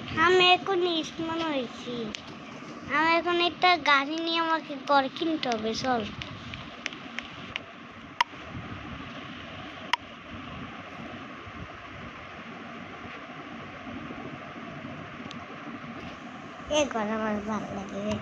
থেকে। আমি এখন স্মার্ট হয়েছি। আমি এখন একটা গাড়ি নিয়ে আমাকে ঘর কিনতে হবে। চল এ ঘর আমার ভালো লাগে রে।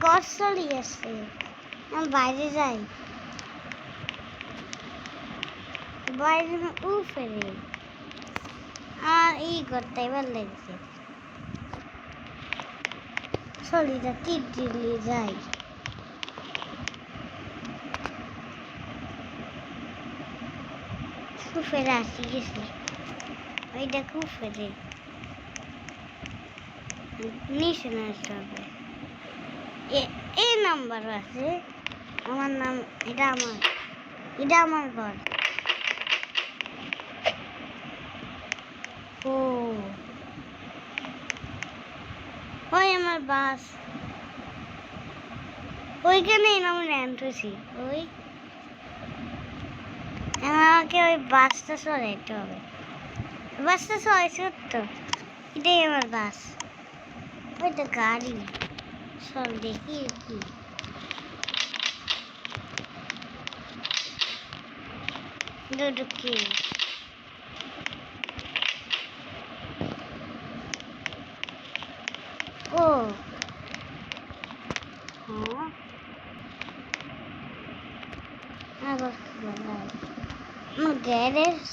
ঘর চলে গেছে, আমি বাইরে যাই। বাইরে উপরে আমার এই ঘরটাই ভালো লাগছে। চলিটা তীর দিলে যাই। উপরে আসি গেছি, ওইটা উপরে নিচে নামতে হবে। এ নাম্বার আছে, আমার নাম, এটা আমার ঘর। ও ওই আমার বাস, ওইখানেই আমি র্যান্টছি। ওই আমাকে ওই বাসটা সরাইতে হবে। বাসটা সরাইছে তো, এটাই আমার বাস। ওইটা গাড়ি, চল দেখি কি। কি ও হ্যাঁ, গ্যারেজ।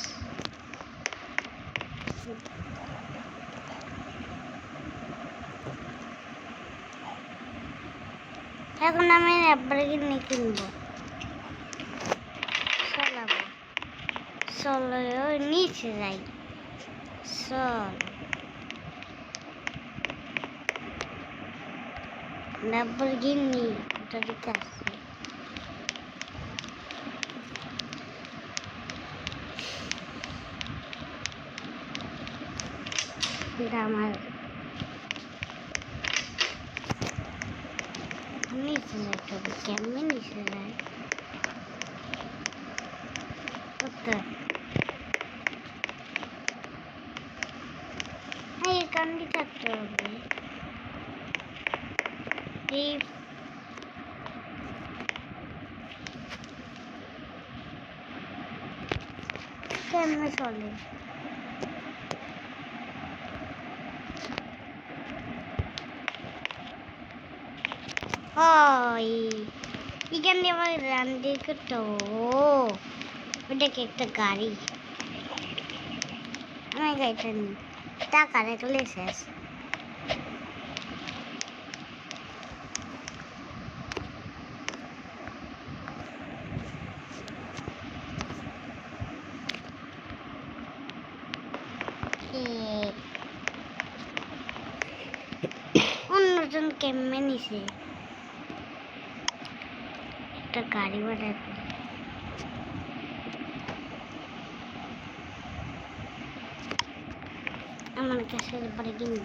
এখন আমি ল্যাম্বরগিনি কিনবো। চালাবো, চলো নিচে যাই। চল ল্যাম্বরগিনি ওটা দিকে আসছে। আমার নিচে যাইতে হবে। কেমন নিচে যায়? এই কান্দি থাকতে হবে। এই কেমনে চলে? এখানে আমার রান্দি করতে হবে। ওটা কি একটা গাড়ি? আমি গাড়িটা নিই, টাকা রাখলে শেষ। অন্যজন কেমনে নিছে একটা গাড়ি ভাড়া করে। আমার কাছে পরে কিনবে।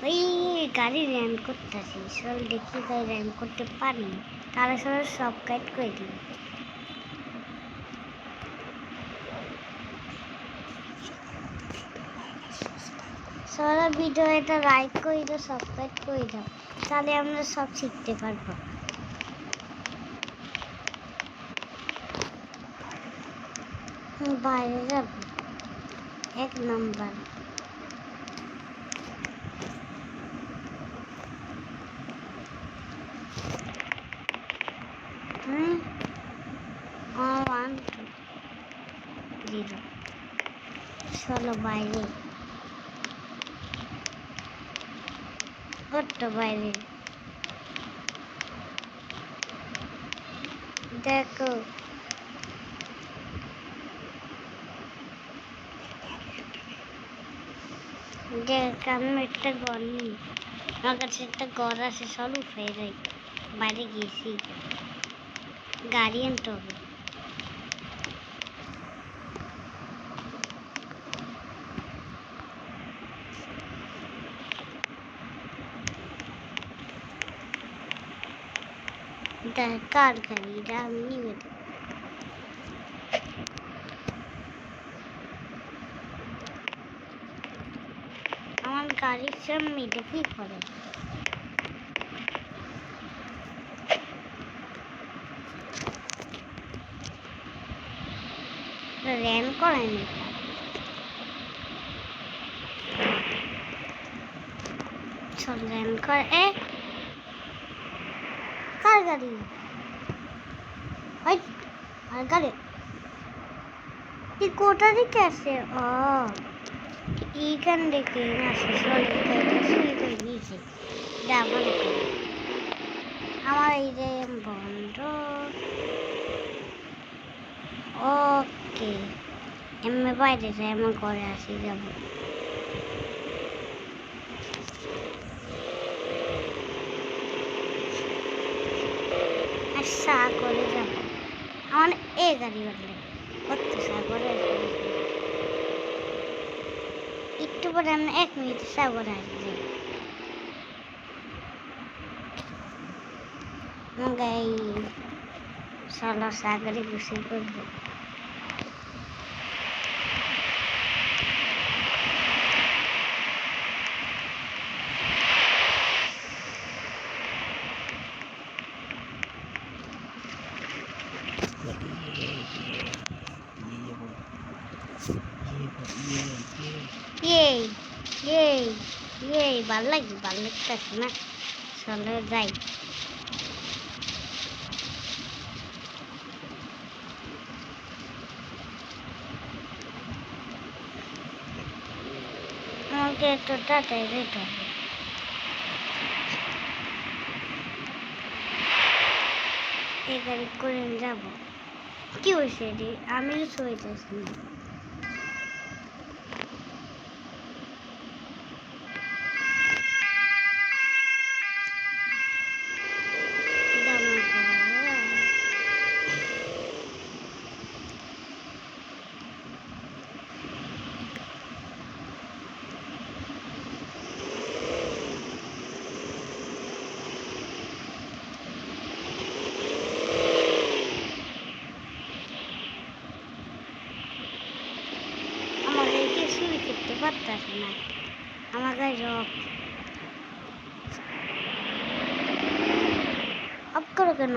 ওই গাড়ি র্যান করতেছি, চল দেখি তাই র্যান করতে পারি। তাহলে সবাই সব কাট করে দিই। সবাই ভিডিও এটা লাইক করে দাও, সাবস্ক্রাইব করে দাও, তাহলে আমরা সব শিখতে পারবো। বাইরে যাব, 1 নাম্বার। One two zero. চলো বাইরে, কত বাইরে দেখো। আমি একটা ঘর নেই, আমার কাছে একটা ঘর আছে, চল উঠে যাই। বাইরে গেছি, গাড়ি আনতে হবে। কার গাড়ি এটা আমি নিবে দেব। আমার গাড়ির সামনে এটা কি করে? র্যান করেনি, চল র্যান করে। কার গাড়ি? আর গাড়ি কোটা দিকে আছে। ও এইখান থেকে আসে, চল চুরি করে নিয়েছে। আমার এই যে বন্ধ। ওকে, এমনি বাইরে যাই, আমার ঘরে আসি যাব। সাগরে যাব, আমার এই গাড়ি বললে কত সাগরে একটু পরে আমরা 1 মিনিট সাগরে আসবে। এই চলো সাগরে গোসল করবো। ভাল লাগতেছে না, চলো যাই। আমাকে একটু টাটাই যেতে হবে। এই গাড়ি করে যাবো। কি হয়েছে রে? আমি শুয়েছি না। আমাকে কিছুই করতে পারতেছে না, আমার গাড়ি অফ করো কেন?